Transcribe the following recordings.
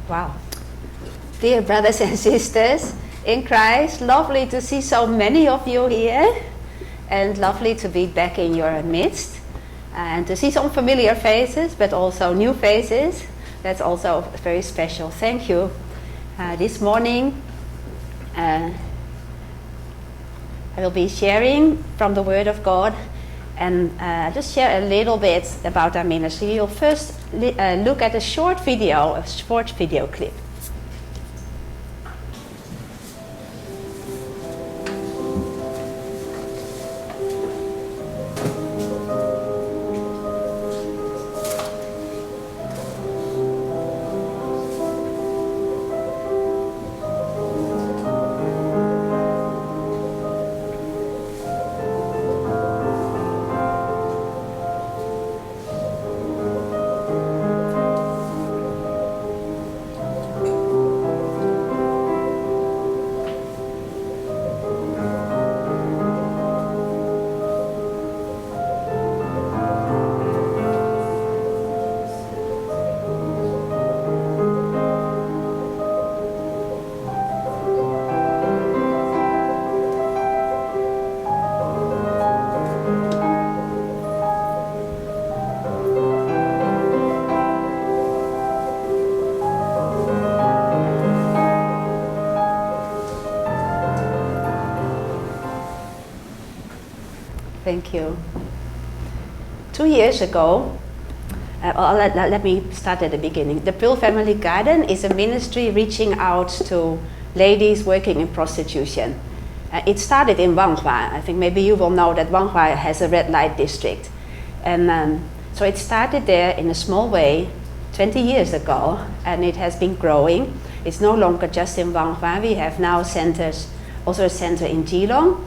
Wow. Dear brothers and sisters in Christ, lovely to see so many of you here, and lovely to be back in your midst, and to see some familiar faces, but also new faces. That's also very special. Thank you. This morning, I will be sharing from the Word of God, and just share a little bit about our ministry. You'll first look at a short video clip. Thank you. 2 years ago, let me start at the beginning. The Pearl Family Garden is a ministry reaching out to ladies working in prostitution. It started in Wanghua. I think maybe you will know that Wanghua has a red light district. And so it started there in a small way 20 years ago, and it has been growing. It's no longer just in Wanghua. We have now centers, also a center in Geelong.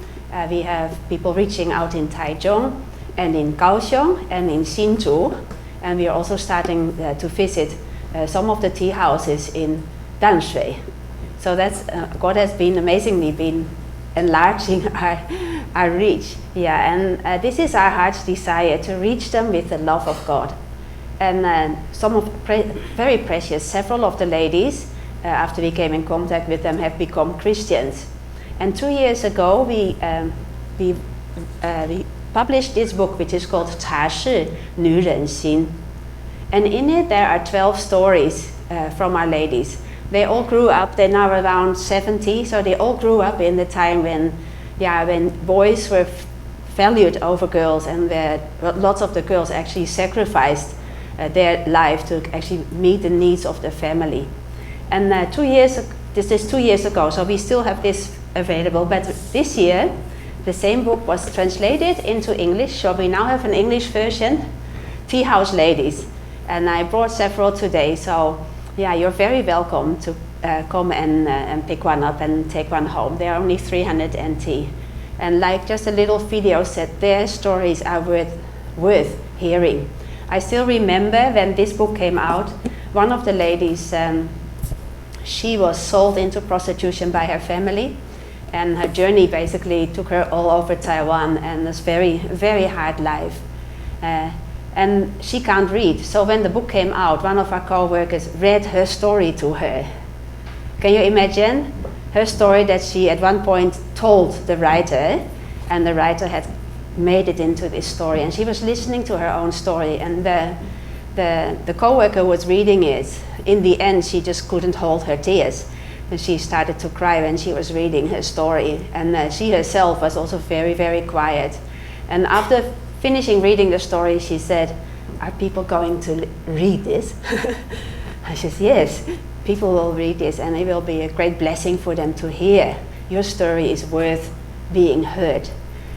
We have people reaching out in Taichung and in Kaohsiung and in Hsinchu, and we are also starting to visit some of the tea houses in Danshui. So that's God has been amazingly been enlarging our reach. Yeah, and this is our heart's desire, to reach them with the love of God. And very precious, several of the ladies, after we came in contact with them, have become Christians. And 2 years ago, we published this book, which is called 茶是女人心. And in it, there are 12 stories from our ladies. They all grew up, they're now around 70, so they all grew up in the time when boys were valued over girls, and lots of the girls actually sacrificed their life to actually meet the needs of the family. And this is 2 years ago, so we still have this available, but this year the same book was translated into English, so we now have an English version, Tea House Ladies, and I brought several today, so yeah, you're very welcome to come and pick one up and take one home. They are only 300 NT, and like just a little video said, their stories are worth hearing. I still remember when this book came out, one of the ladies, she was sold into prostitution by her family, and her journey basically took her all over Taiwan, and it's very, very hard life. And she can't read, so when the book came out, one of our co-workers read her story to her. Can you imagine? Her story that she at one point told the writer, and the writer had made it into this story, and she was listening to her own story, and the co-worker was reading it. In the end, she just couldn't hold her tears, and she started to cry when she was reading her story, and she herself was also very, very quiet. And after finishing reading the story, she said, "Are people going to read this?" I said, "Yes, people will read this, and it will be a great blessing for them to hear. Your story is worth being heard."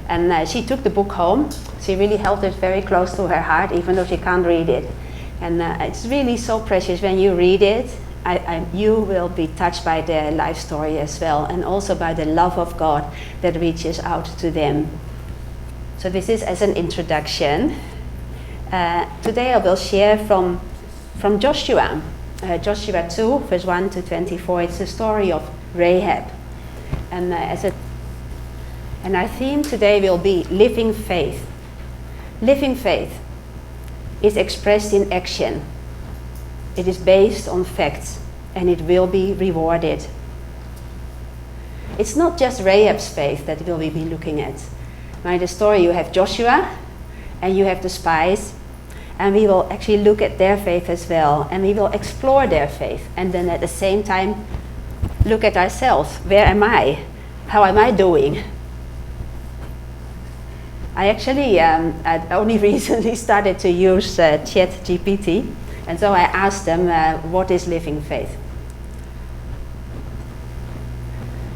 And she took the book home. She really held it very close to her heart, even though she can't read it. And it's really so precious when you read it. You will be touched by their life story as well, and also by the love of God that reaches out to them. So this is as an introduction. Today I will share from Joshua, Joshua 2, verse 1 to 24. It's the story of Rahab. And our theme today will be living faith. Living faith is expressed in action. It is based on facts. and it will be rewarded. It's not just Rahab's faith that we'll be looking at. In the story you have Joshua and you have the spies, and we will actually look at their faith as well, and we will explore their faith, and then at the same time look at ourselves. Where am I? How am I doing? I actually I only recently started to use ChatGPT, and so I asked them what is living faith.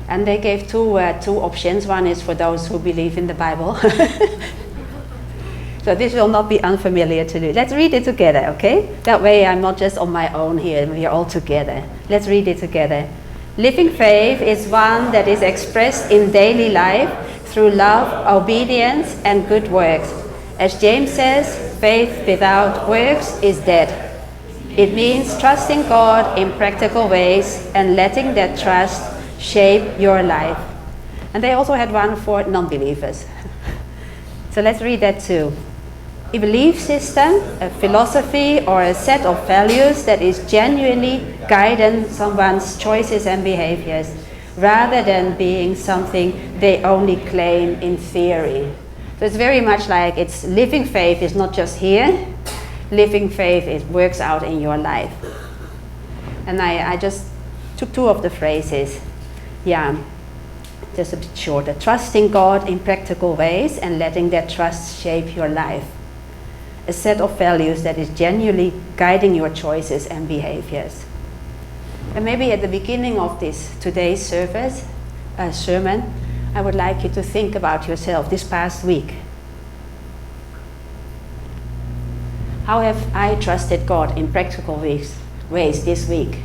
And they gave two options. One is for those who believe in the Bible. So this will not be unfamiliar to you. Let's read it together, okay? That way I'm not just on my own here, we are all together. Let's read it together. Living faith is one that is expressed in daily life through love, obedience, and good works. As James says, faith without works is dead. It means trusting God in practical ways and letting that trust shape your life. And they also had one for non-believers. So let's read that too. A belief system, a philosophy, or a set of values that is genuinely guiding someone's choices and behaviors, rather than being something they only claim in theory. So it's very much like it's living faith is not just here, living faith it works out in your life. And I just took two of the phrases. Yeah, just a bit shorter. Trusting God in practical ways and letting that trust shape your life. A set of values that is genuinely guiding your choices and behaviors. And maybe at the beginning of today's sermon, I would like you to think about yourself this past week. How have I trusted God in practical ways this week?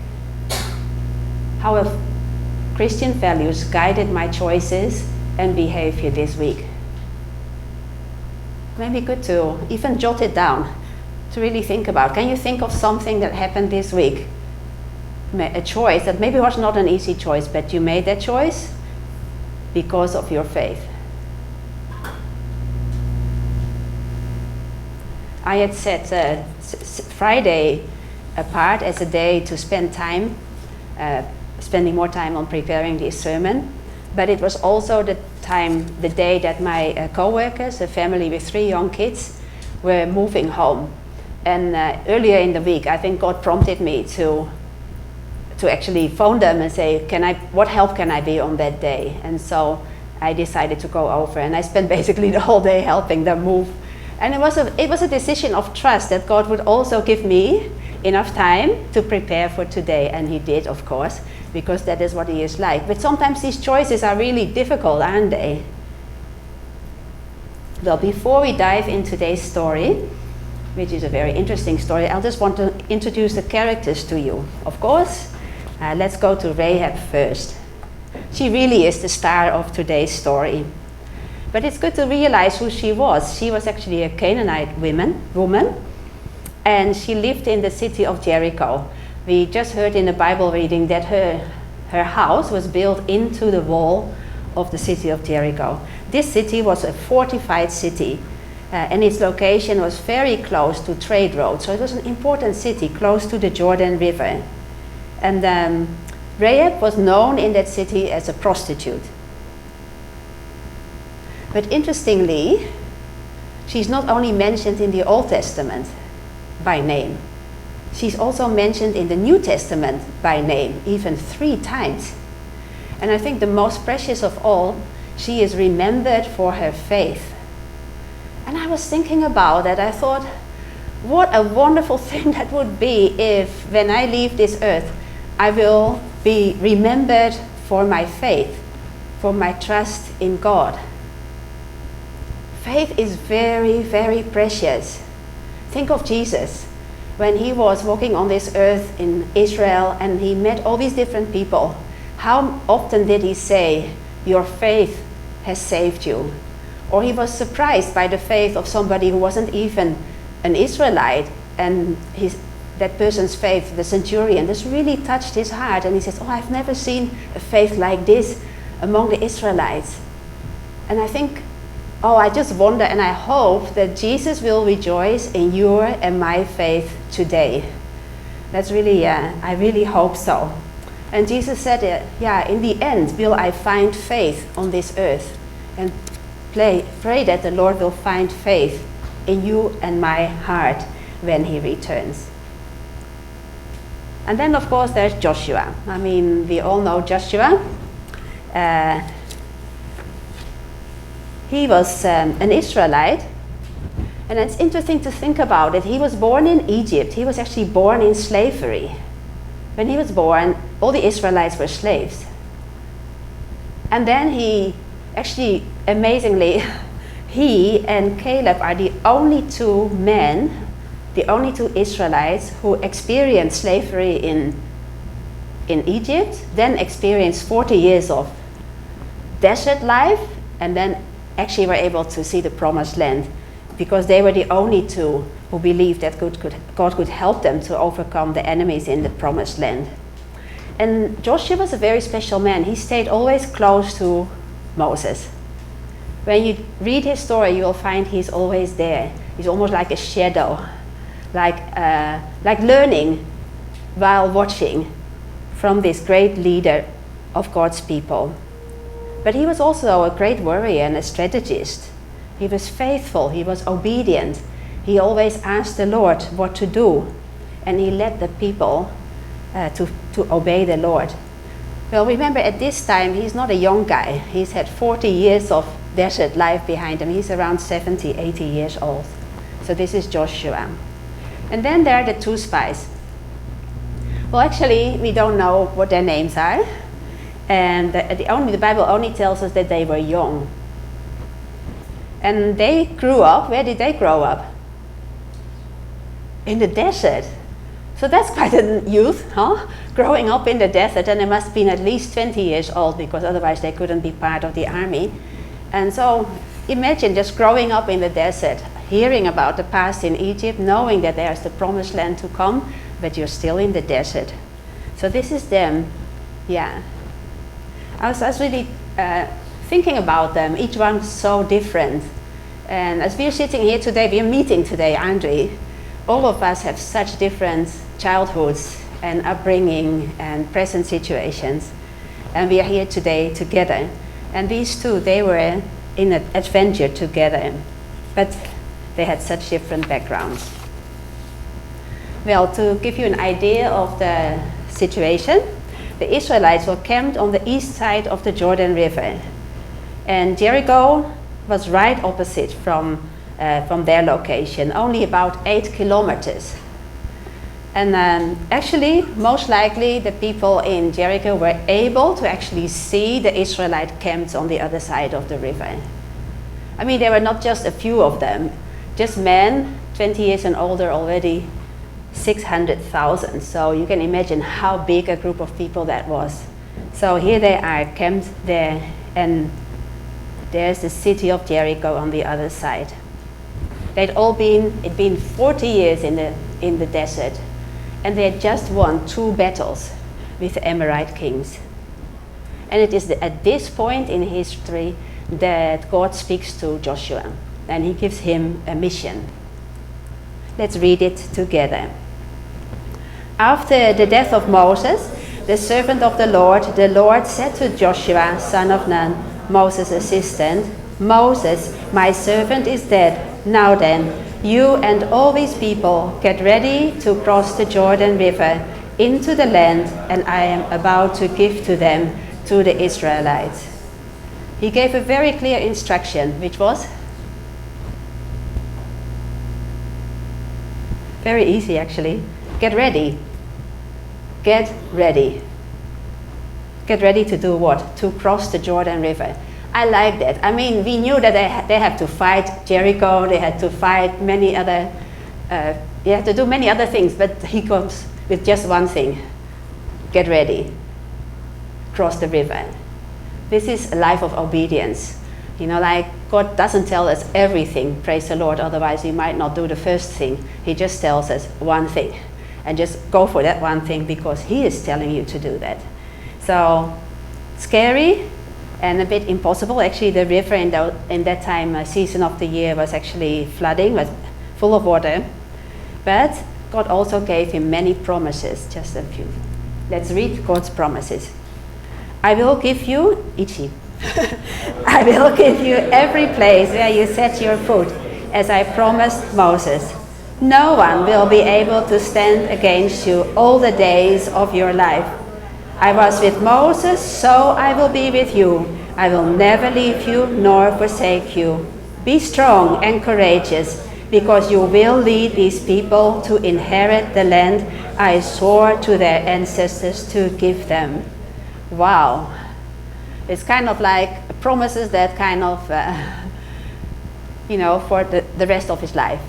How have Christian values guided my choices and behavior this week? Maybe good to even jot it down, to really think about. Can you think of something that happened this week? A choice that maybe was not an easy choice, but you made that choice because of your faith. I had set Friday apart as a day to spend time, spending more time on preparing this sermon, but it was also the day that my co-workers, a family with 3 young kids, were moving home. And earlier in the week, I think God prompted me to actually phone them and say, what help can I be on that day? And so I decided to go over, and I spent basically the whole day helping them move. And it was a decision of trust that God would also give me enough time to prepare for today, and He did, of course, because that is what He is like. But sometimes these choices are really difficult, aren't they? Well, before we dive into today's story, which is a very interesting story, I just want to introduce the characters to you. Of course, let's go to Rahab first. She really is the star of today's story. But it's good to realize who she was. She was actually a Canaanite woman, and she lived in the city of Jericho. We just heard in the Bible reading that her house was built into the wall of the city of Jericho. This city was a fortified city, and its location was very close to trade roads. So it was an important city, close to the Jordan River. And Rahab was known in that city as a prostitute. But interestingly, she's not only mentioned in the Old Testament by name, she's also mentioned in the New Testament by name, even 3 times. And I think the most precious of all, she is remembered for her faith. And I was thinking about that. I thought, what a wonderful thing that would be if, when I leave this earth, I will be remembered for my faith, for my trust in God. Faith is very, very precious. Think of Jesus. When He was walking on this earth in Israel and He met all these different people, how often did He say, "Your faith has saved you"? Or He was surprised by the faith of somebody who wasn't even an Israelite, and that person's faith, the centurion, this really touched His heart, and He says, I've never seen a faith like this among the Israelites. And I think, I just wonder and I hope that Jesus will rejoice in your and my faith today. That's really, I really hope so. And Jesus said, in the end, will I find faith on this earth? And pray that the Lord will find faith in you and my heart when he returns. And then, of course, there's Joshua. I mean, we all know Joshua. He was an Israelite. And it's interesting to think about it. He was born in Egypt. He was actually born in slavery. When he was born, all the Israelites were slaves. And then he, actually, amazingly, he and Caleb are the only two men, the only two Israelites who experienced slavery in Egypt, then experienced 40 years of desert life, and then actually were able to see the promised land, because they were the only two who believed that God could help them to overcome the enemies in the promised land. And Joshua was a very special man. He stayed always close to Moses. When you read his story, you will find he's always there. He's almost like a shadow, like learning while watching from this great leader of God's people. But he was also a great warrior and a strategist. He was faithful, he was obedient. He always asked the Lord what to do, and he led the people to obey the Lord. Well, remember, at this time, he's not a young guy. He's had 40 years of desert life behind him. He's around 70, 80 years old. So this is Joshua. And then there are the two spies. Well, actually, we don't know what their names are. And the Bible only tells us that they were young. And they grew up. Where did they grow up? In the desert. So that's quite a youth, huh? Growing up in the desert, and they must have been at least 20 years old, because otherwise they couldn't be part of the army. And so imagine just growing up in the desert, hearing about the past in Egypt, knowing that there's the promised land to come, but you're still in the desert. So this is them, yeah. I was really thinking about them. Each one's so different. And as we're sitting here today, we're meeting today, aren't we? All of us have such different childhoods and upbringing and present situations. And we are here today together. And these two, they were in an adventure together. But they had such different backgrounds. Well, to give you an idea of the situation, the Israelites were camped on the east side of the Jordan River. And Jericho was right opposite from their location, only about 8 kilometers. And actually, most likely, the people in Jericho were able to actually see the Israelite camps on the other side of the river. I mean, there were not just a few of them, just men, 20 years and older already, 600,000. So you can imagine how big a group of people that was. So here they are camped there, and there's the city of Jericho on the other side. It'd been 40 years in the desert, and they had just won 2 battles with the Amorite kings. And it is at this point in history that God speaks to Joshua, and he gives him a mission. Let's read it together. After the death of Moses, the servant of the Lord said to Joshua, son of Nun, Moses' assistant, Moses, my servant is dead. Now then, you and all these people get ready to cross the Jordan River into the land, and I am about to give to them, to the Israelites. He gave a very clear instruction, which was very easy actually. Get ready. Get ready. Get ready to do what? To cross the Jordan River. I like that. I mean, we knew that they had to fight Jericho, they had to fight many other, they had to do many other things, but he comes with just one thing. Get ready. Cross the river. This is a life of obedience. You know, like God doesn't tell us everything, praise the Lord, otherwise we might not do the first thing. He just tells us one thing. And just go for that one thing because he is telling you to do that. So, scary and a bit impossible. Actually, the river in that time, season of the year, was actually flooding, was full of water. But God also gave him many promises, just a few. Let's read God's promises. I will give you, Ichi. I will give you every place where you set your foot, as I promised Moses. No one will be able to stand against you all the days of your life. I was with Moses, so I will be with you. I will never leave you nor forsake you. Be strong and courageous, because you will lead these people to inherit the land I swore to their ancestors to give them. Wow. It's kind of like promises that kind of, for the rest of his life.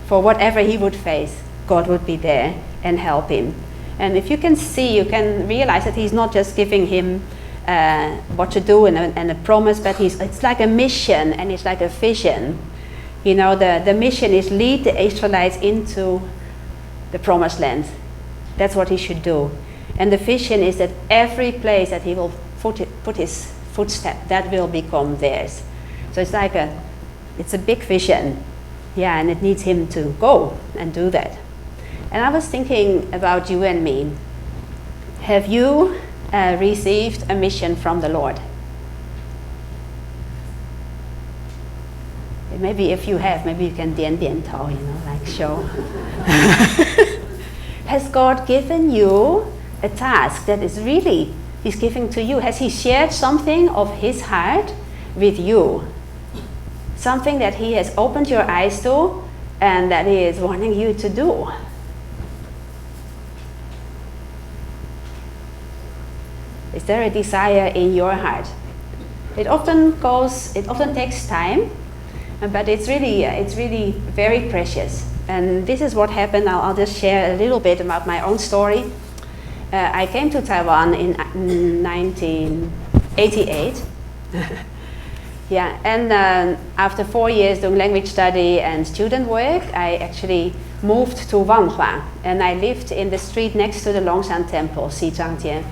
For whatever he would face, God would be there and help him. And if you can see, you can realize that he's not just giving him what to do and a promise, but it's like a mission and it's like a vision. The mission is lead the Israelites into the promised land. That's what he should do. And the vision is that every place that he will put his footstep, that will become theirs. So it's like it's a big vision. Yeah, and it needs him to go and do that. And I was thinking about you and me. Have you received a mission from the Lord? Maybe if you have, maybe you can 点点头, like show. Has God given you a task that is really, he's giving to you? Has he shared something of his heart with you? Something that he has opened your eyes to and that he is wanting you to do? Is there a desire in your heart? It often takes time, but it's really very precious. And this is what happened. I'll just share a little bit about my own story. I came to Taiwan in 1988. Yeah, and after 4 years doing language study and student work, I actually moved to Wanhua, and I lived in the street next to the Longshan Temple, Xizangjian.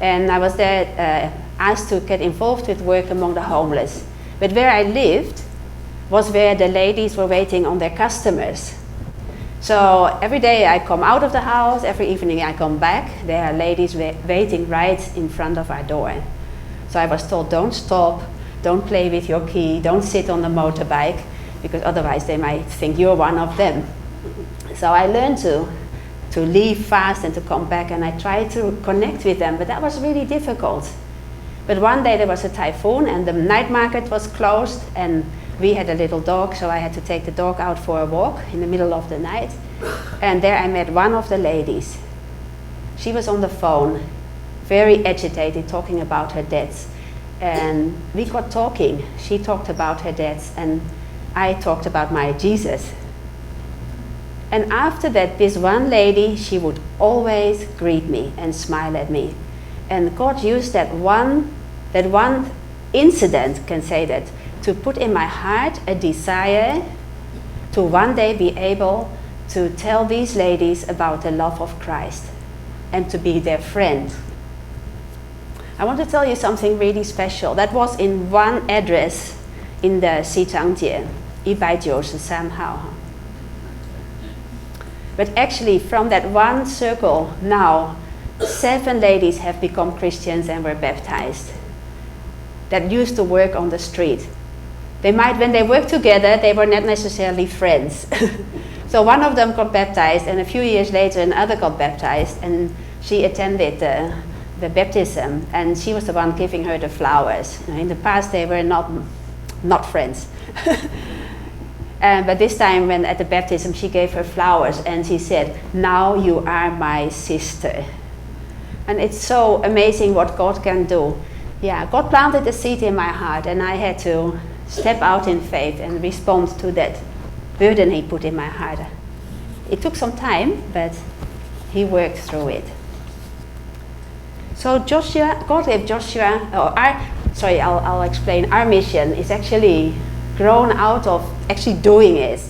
And I was there asked to get involved with work among the homeless. But where I lived was where the ladies were waiting on their customers. So every day I come out of the house, every evening I come back, there are ladies waiting right in front of our door. So I was told, don't stop, don't play with your key, don't sit on the motorbike, because otherwise they might think you're one of them. So I learned to leave fast and to come back, and I tried to connect with them, but that was really difficult. But one day there was a typhoon and the night market was closed, and we had a little dog, so I had to take the dog out for a walk in the middle of the night. And there I met one of the ladies. She was on the phone, very agitated, talking about her debts. And we got talking. She talked about her debts, and I talked about my Jesus. And after that, this one lady, she would always greet me and smile at me. And God used that one incident, can say that, to put in my heart a desire to one day be able to tell these ladies about the love of Christ and to be their friend. I want to tell you something really special. That was in one address in the Xizangjian, 193号. But actually, from that one circle, now 7 ladies have become Christians and were baptized that used to work on the street. When they worked together, they were not necessarily friends. So one of them got baptized, and a few years later another got baptized, and she attended the baptism, and she was the one giving her the flowers. In the past they were not friends. But this time when at the baptism she gave her flowers and she said, "Now you are my sister." And it's so amazing what God can do. Yeah, God planted a seed in my heart, and I had to step out in faith and respond to that burden he put in my heart. It took some time, but he worked through it. So God gave Joshua, I'll explain. Our mission is actually grown out of actually doing it,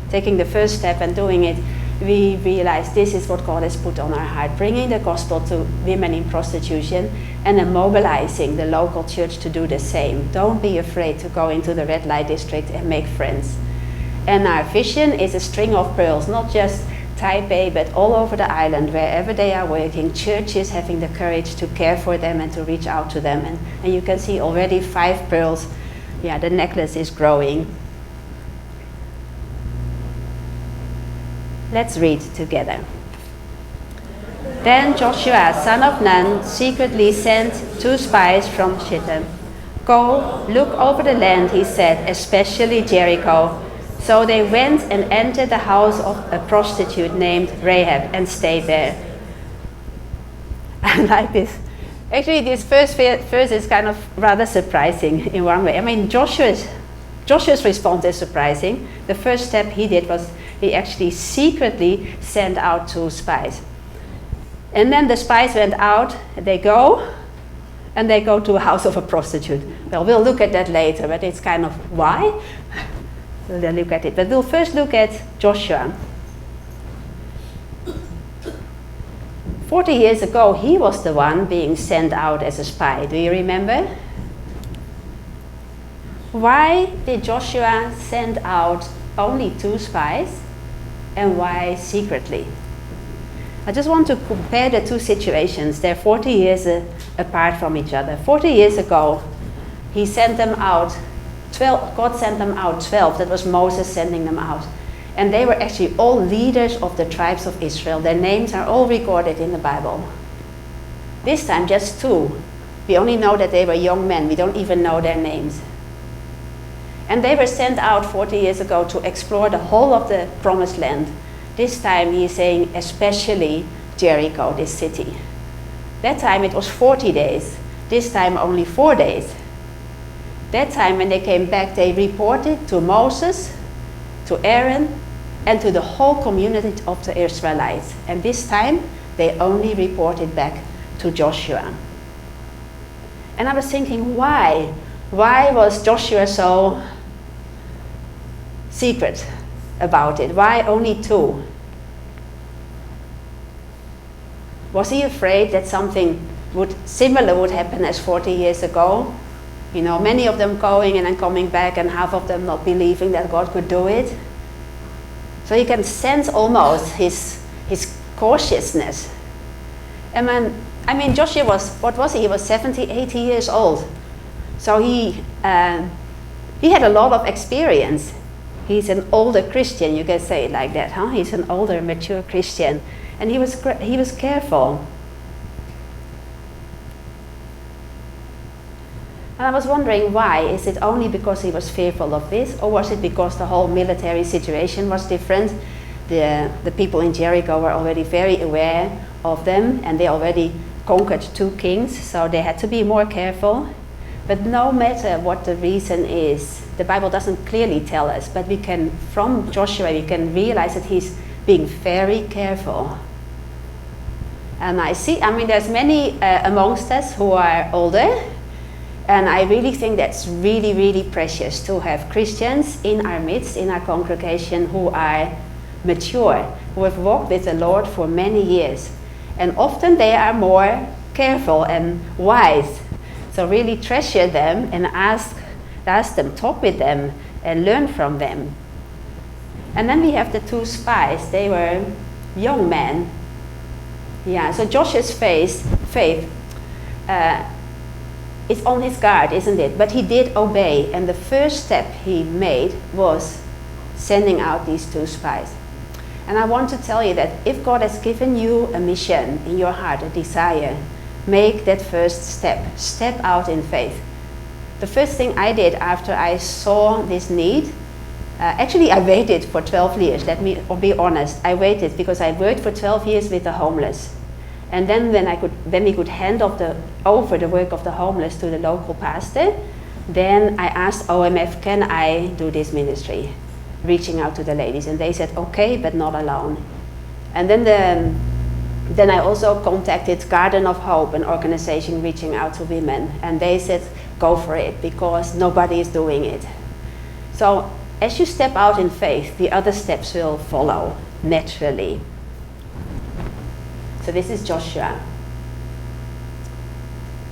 taking the first step and doing it. We realized this is what God has put on our heart, bringing the gospel to women in prostitution and then mobilizing the local church to do the same. Don't be afraid to go into the red light district and make friends. And our vision is a string of pearls, not just Taipei, but all over the island, wherever they are working, churches having the courage to care for them and to reach out to them. And you can see already 5 pearls. Yeah, the necklace is growing. Let's read together. Then Joshua, son of Nun, secretly sent 2 spies from Shittim. Go, look over the land, he said, especially Jericho. So they went and entered the house of a prostitute named Rahab and stayed there. I like this. Actually, this first verse is kind of rather surprising in one way. I mean, Joshua's response is surprising. The first step he did was he actually secretly sent out 2 spies. And then the spies went out, they go to a house of a prostitute. Well, we'll look at that later, but it's kind of why? We'll look at it. But we'll first look at Joshua. 40 years ago, he was the one being sent out as a spy. Do you remember? Why did Joshua send out only 2 spies? And why secretly? I just want to compare the 2 situations. They're 40 years apart from each other. 40 years ago, he sent them out 12. God sent them out 12. That was Moses sending them out. And they were actually all leaders of the tribes of Israel. Their names are all recorded in the Bible. This time, just 2. We only know that they were young men. We don't even know their names. And they were sent out 40 years ago to explore the whole of the Promised Land. This time he is saying especially Jericho, this city. That time it was 40 days. This time only 4 days. That time when they came back, they reported to Moses, to Aaron, and to the whole community of the Israelites. And this time they only reported back to Joshua. And I was thinking, why? Why was Joshua so secret about it? Why only 2? Was he afraid that something similar would happen as 40 years ago? You know, many of them going and then coming back, and half of them not believing that God could do it. So you can sense almost his cautiousness. And I mean, Joshua was, what was he? He was 70, 80 years old. So he had a lot of experience. He's an older Christian, you can say it like that, huh? He's an older, mature Christian. And he was careful. And I was wondering why. Is it only because he was fearful of this, or was it because the whole military situation was different? The people in Jericho were already very aware of them, and they already conquered 2 kings, so they had to be more careful. But no matter what the reason is, the Bible doesn't clearly tell us, but from Joshua, we can realize that he's being very careful. And there's many amongst us who are older, and I really think that's really, really precious to have Christians in our midst, in our congregation, who are mature, who have walked with the Lord for many years. And often they are more careful and wise. So really treasure them and ask them, talk with them, and learn from them. And then we have the 2 spies. They were young men. Yeah, so Joshua's faith is on his guard, isn't it? But he did obey, and the first step he made was sending out these 2 spies. And I want to tell you that if God has given you a mission in your heart, a desire, make that first step. Step out in faith. The first thing I did after I saw this need, actually I waited for 12 years, let me be honest. I waited because I worked for 12 years with the homeless. And then when we could hand over the work of the homeless to the local pastor, then I asked OMF, can I do this ministry? Reaching out to the ladies. And they said, okay, but not alone. And then I also contacted Garden of Hope, an organization reaching out to women. And they said, go for it, because nobody is doing it. So as you step out in faith, the other steps will follow naturally. So this is Joshua.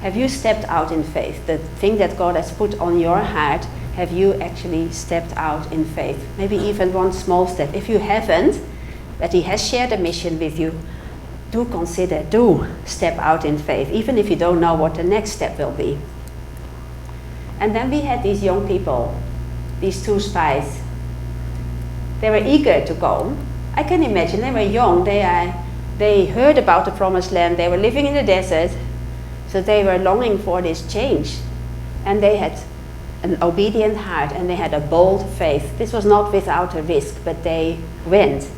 Have you stepped out in faith? The thing that God has put on your heart, have you actually stepped out in faith? Maybe even one small step. If you haven't, that he has shared a mission with you, do consider, do step out in faith, even if you don't know what the next step will be. And then we had these young people, these 2 spies. They were eager to go. I can imagine, they were young, they heard about the promised land, they were living in the desert, so they were longing for this change. And they had an obedient heart, and they had a bold faith. This was not without a risk, but they went.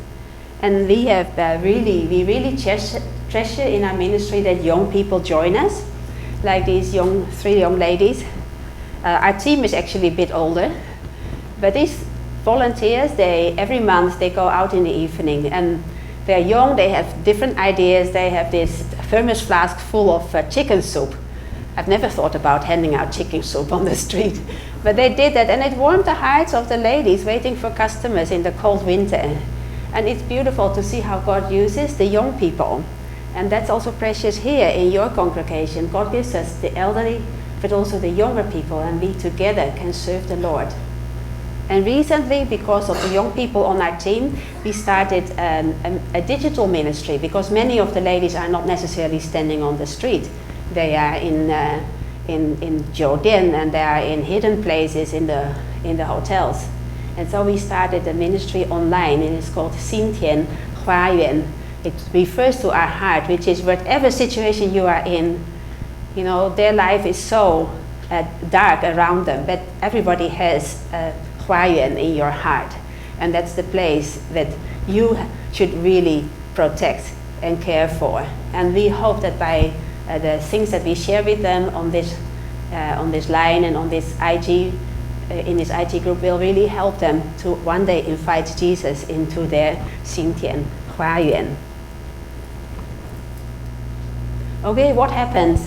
And we have really treasure in our ministry that young people join us, like these 3 young ladies. Our team is actually a bit older, but these volunteers, every month they go out in the evening, and they're young, they have different ideas. They have this thermos flask full of chicken soup. I've never thought about handing out chicken soup on the street, but they did that, and it warmed the hearts of the ladies waiting for customers in the cold winter. And it's beautiful to see how God uses the young people. And that's also precious here in your congregation. God gives us the elderly, but also the younger people, and we together can serve the Lord. And recently, because of the young people on our team, we started a digital ministry, because many of the ladies are not necessarily standing on the street. They are in Jordan, and they are in hidden places in the hotels. And so we started a ministry online, and it's called 心田花园. It refers to our heart, which is whatever situation you are in, you know, their life is so dark around them, but everybody has a 花园 in your heart. And that's the place that you should really protect and care for. And we hope that by the things that we share with them on this line and on this IG, in this IG group, will really help them to one day invite Jesus into their 心田花园. Okay, what happens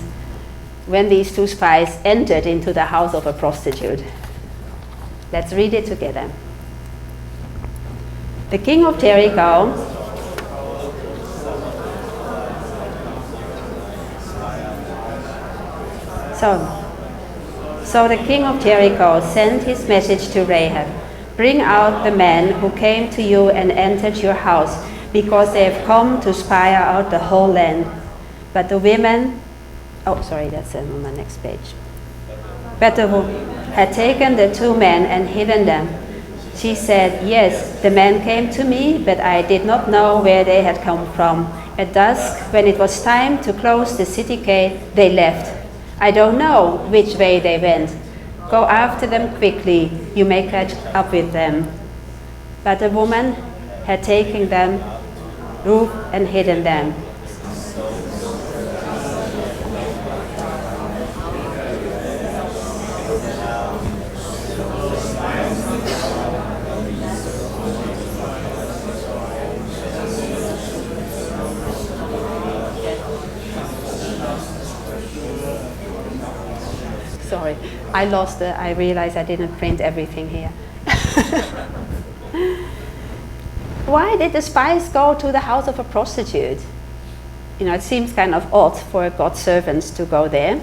when these 2 spies entered into the house of a prostitute? Let's read it together. The king of Jericho So the king of Jericho sent his message to Rahab, "Bring out the men who came to you and entered your house, because they have come to spy out the whole land." But the women, that's on the next page. But the woman had taken the 2 men and hidden them. She said, "Yes, the men came to me, but I did not know where they had come from. At dusk, when it was time to close the city gate, they left. I don't know which way they went. Go after them quickly, you may catch up with them." But the woman had taken them, roofed and hidden them. Sorry, I realized I didn't print everything here. Why did the spies go to the house of a prostitute? You know, it seems kind of odd for God's servants to go there,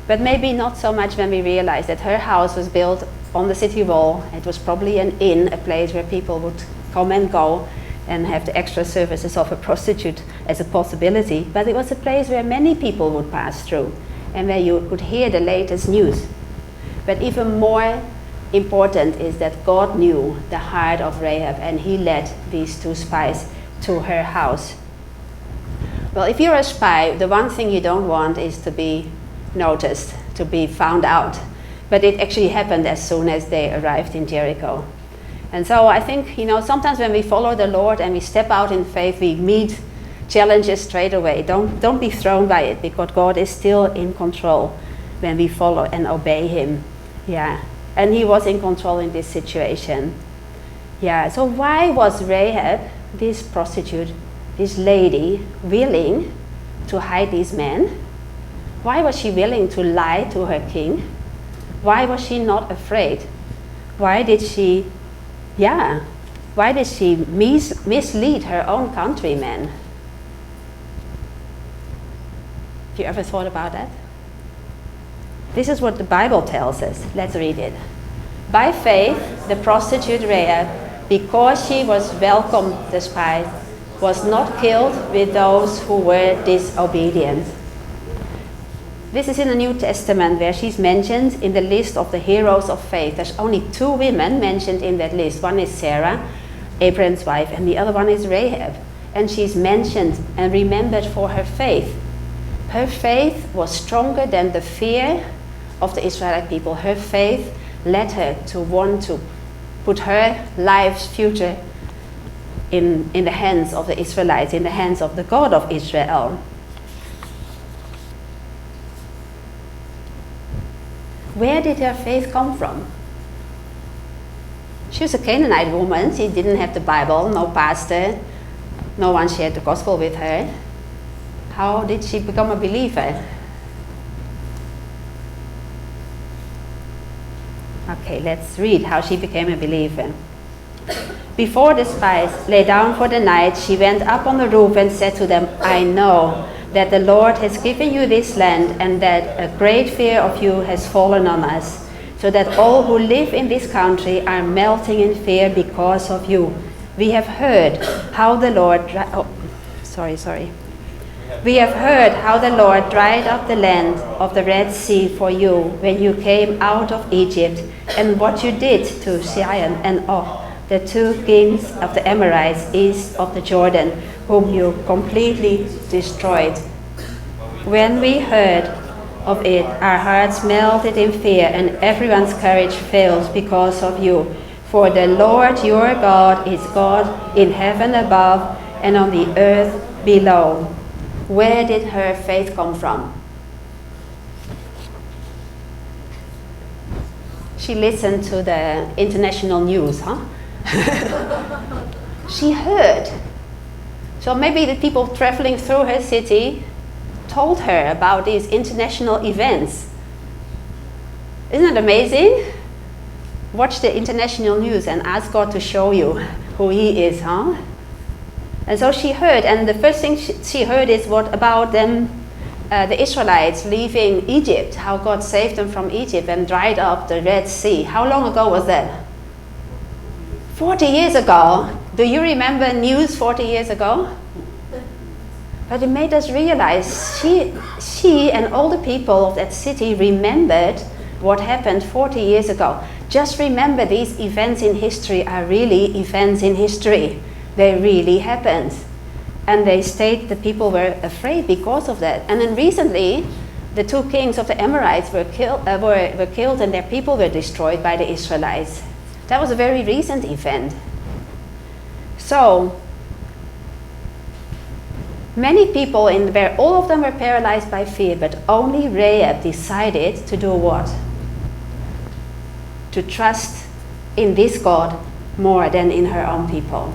but maybe not so much when we realize that her house was built on the city wall. It was probably an inn, a place where people would come and go and have the extra services of a prostitute as a possibility, but it was a place where many people would pass through, and where you could hear the latest news. But even more important is that God knew the heart of Rahab, and he led these 2 spies to her house. Well, if you're a spy, the one thing you don't want is to be noticed, to be found out. But it actually happened as soon as they arrived in Jericho. And so I think, you know, sometimes when we follow the Lord and we step out in faith, we meet challenges straight away. Don't be thrown by it, because God is still in control when we follow and obey him. Yeah, and he was in control in this situation. Yeah, so why was Rahab, this prostitute, this lady, willing to hide these men? Why was she willing to lie to her king? Why was she not afraid? Why did she mislead her own countrymen? Have you ever thought about that? This is what the Bible tells us. Let's read it. By faith, the prostitute Rahab, because she was welcomed the spies, was not killed with those who were disobedient. This is in the New Testament where she's mentioned in the list of the heroes of faith. There's only 2 women mentioned in that list. One is Sarah, Abraham's wife, and the other one is Rahab. And she's mentioned and remembered for her faith. Her faith was stronger than the fear of the Israelite people. Her faith led her to want to put her life's future in the hands of the Israelites, in the hands of the God of Israel. Where did her faith come from? She was a Canaanite woman. She didn't have the Bible, no pastor, no one shared the gospel with her. How did she become a believer? Okay, let's read how she became a believer. Before the spies lay down for the night, she went up on the roof and said to them, I know that the Lord has given you this land and that a great fear of you has fallen on us, so that all who live in this country are melting in fear because of you. We have heard how the Lord... We have heard how the Lord dried up the land of the Red Sea for you when you came out of Egypt, and what you did to Sihon and Og, the 2 kings of the Amorites east of the Jordan, whom you completely destroyed. When we heard of it, our hearts melted in fear, and everyone's courage failed because of you. For the Lord your God is God in heaven above and on the earth below. Where did her faith come from? She listened to the international news, huh? She heard. So maybe the people traveling through her city told her about these international events. Isn't it amazing? Watch the international news and ask God to show you who He is, huh? And so she heard, and the first thing she heard is what about them, the Israelites leaving Egypt, how God saved them from Egypt and dried up the Red Sea. How long ago was that? 40 years ago. Do you remember news 40 years ago? But it made us realize she and all the people of that city remembered what happened 40 years ago. Just remember, these events in history are really events in history. They really happened. And the people were afraid because of that. And then recently, the 2 kings of the Amorites were killed and their people were destroyed by the Israelites. That was a very recent event. So, many people all of them were paralyzed by fear, but only Rahab decided to do what? To trust in this God more than in her own people.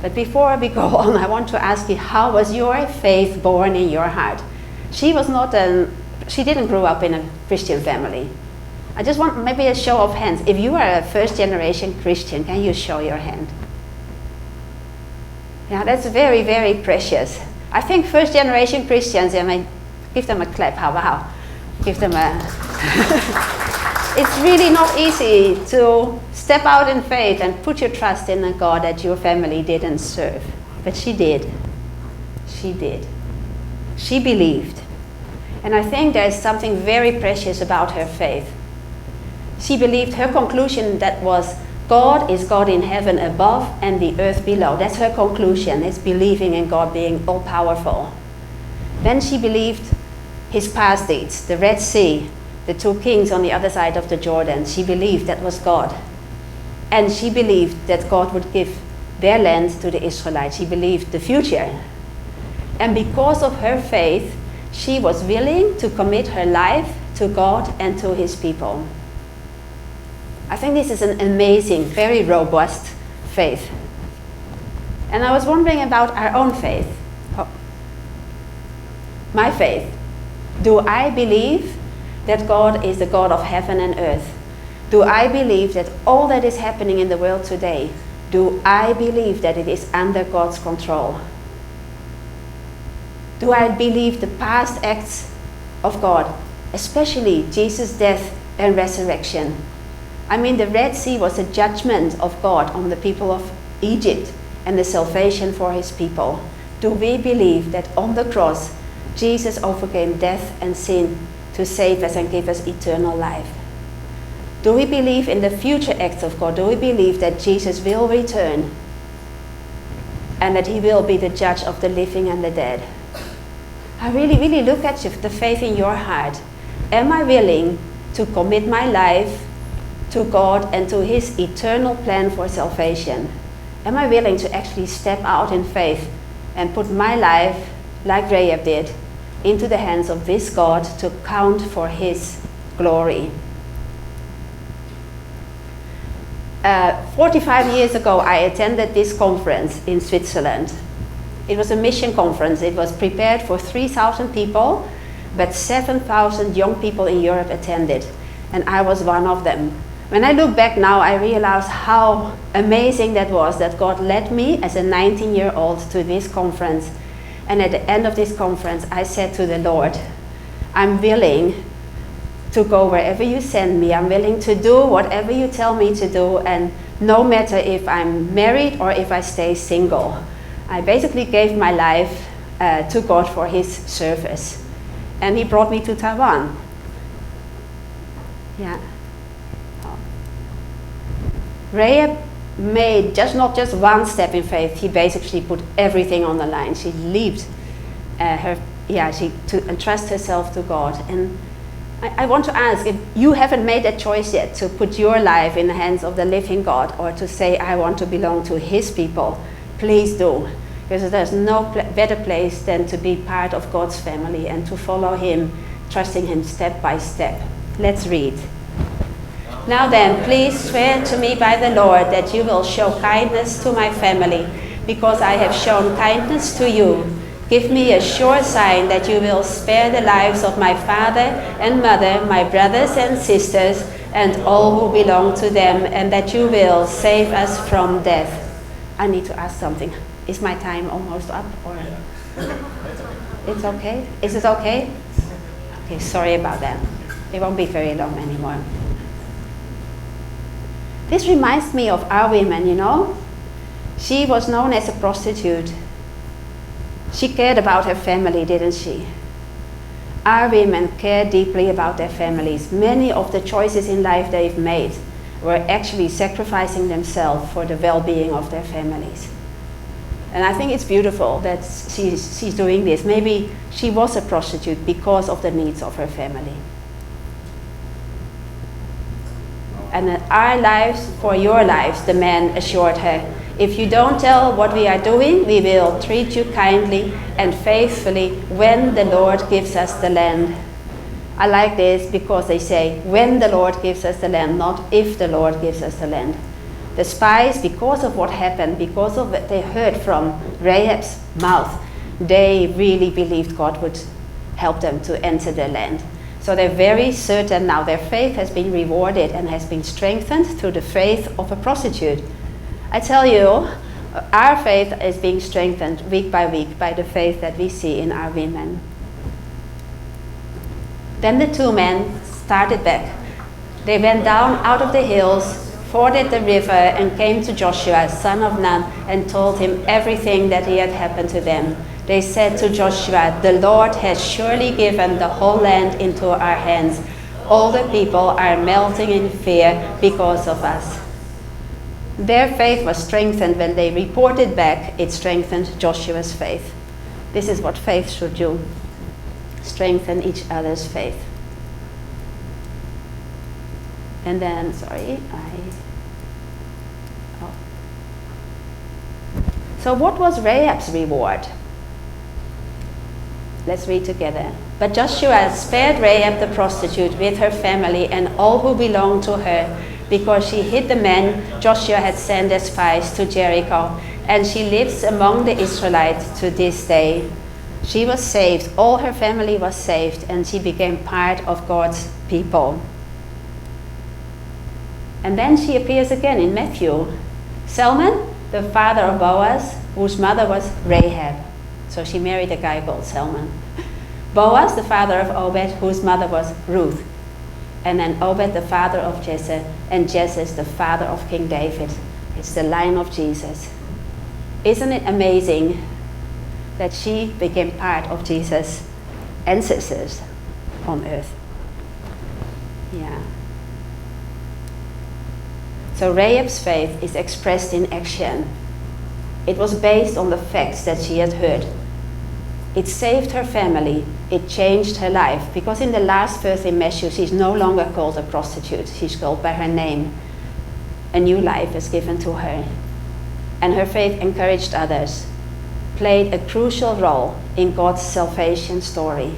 But before we go on, I want to ask you, how was your faith born in your heart? She didn't grow up in a Christian family. I just want maybe a show of hands. If you are a first-generation Christian, can you show your hand? Yeah, that's very, very precious. I think first-generation Christians, I mean, give them a clap, how about? Give them a... It's really not easy to step out in faith and put your trust in a God that your family didn't serve. But she did. She did. She believed. And I think there's something very precious about her faith. She believed, her conclusion that was, God is God in heaven above and the earth below. That's her conclusion, is believing in God being all-powerful. Then she believed His past deeds, the Red Sea, the 2 kings on the other side of the Jordan. She believed that was God. And she believed that God would give their land to the Israelites. She believed the future. And because of her faith, she was willing to commit her life to God and to His people. I think this is an amazing, very robust faith. And I was wondering about our own faith. My faith. Do I believe that God is the God of heaven and earth? Do I believe that all that is happening in the world today, do I believe that it is under God's control? Do I believe the past acts of God, especially Jesus' death and resurrection? I mean, the Red Sea was a judgment of God on the people of Egypt. and the salvation for his people? Do we believe that on the cross, Jesus overcame death and sin to save us and give us eternal life? Do we believe in the future acts of God? Do we believe that Jesus will return and that he will be the judge of the living and the dead? I really look at you, the faith in your heart. Am I willing to commit my life to God and to his eternal plan for salvation? Am I willing to actually step out in faith and put my life, like Rahab did, into the hands of this God to count for his glory? 45 years ago, I attended this conference in Switzerland. It was a mission conference. It was prepared for 3,000 people, but 7,000 young people in Europe attended, and I was one of them. When I look back now, I realize how amazing that was, that God led me as a 19-year-old to this conference. And at the end of this conference, I said to the Lord, I'm willing to go wherever you send me. I'm willing to do whatever you tell me to do, and no matter if I'm married or if I stay single. I basically gave my life to God for his service. And he brought me to Taiwan. Yeah. Rahab made not just one step in faith, he basically put everything on the line. She leaped to entrust herself to God. And I want to ask, if you haven't made that choice yet to put your life in the hands of the living God, or to say, I want to belong to his people, please do. Because there's no better place than to be part of God's family and to follow him, trusting him step by step. Let's read. Now then, please swear to me by the Lord that you will show kindness to my family, because I have shown kindness to you. Give me a sure sign that you will spare the lives of my father and mother, my brothers and sisters, and all who belong to them, and that you will save us from death. I need to ask something. Is my time almost up, or it's okay? Is it okay? Okay, sorry about that. It won't be very long anymore. This reminds me of our women, you know. She was known as a prostitute. She cared about her family, didn't she? Our women care deeply about their families. Many of the choices in life they've made were actually sacrificing themselves for the well-being of their families. And I think it's beautiful that she's doing this. Maybe she was a prostitute because of the needs of her family. And in our lives, for your lives, the man assured her, if you don't tell what we are doing, we will treat you kindly and faithfully when the Lord gives us the land. I like this because they say, when the Lord gives us the land, not if the Lord gives us the land. The spies, because of what happened, because of what they heard from Rahab's mouth, they really believed God would help them to enter the land. So they're very certain now. Their faith has been rewarded and has been strengthened through the faith of a prostitute. I tell you, our faith is being strengthened week by week by the faith that we see in our women. Then the two men started back. They went down out of the hills, forded the river, and came to Joshua, son of Nun, and told him everything that had happened to them. They said to Joshua, the Lord has surely given the whole land into our hands. All the people are melting in fear because of us. Their faith was strengthened when they reported back. It strengthened Joshua's faith. This is what faith should do. Strengthen each other's faith. And then, So what was Rahab's reward? Let's read together. But Joshua spared Rahab the prostitute with her family and all who belonged to her, because she hid the men Joshua had sent as spies to Jericho, and she lives among the Israelites to this day. She was saved, all her family was saved, and she became part of God's people. And then she appears again in Matthew. Salmon, the father of Boaz, whose mother was Rahab. So she married a guy called Salmon. Boaz, the father of Obed, whose mother was Ruth. And then Obed, the father of Jesse, and Jesse, the father of King David. It's the line of Jesus. Isn't it amazing that she became part of Jesus' ancestors on earth? Yeah. So Rahab's faith is expressed in action. It was based on the facts that she had heard. It saved her family. It changed her life. Because in the last verse in Matthew, she's no longer called a prostitute. She's called by her name. A new life is given to her. And her faith encouraged others, played a crucial role in God's salvation story.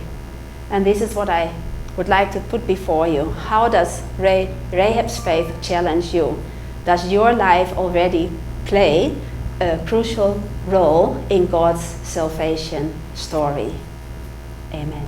And this is what I would like to put before you. How does Rahab's faith challenge you? Does your life already play a crucial role in God's salvation story? Amen.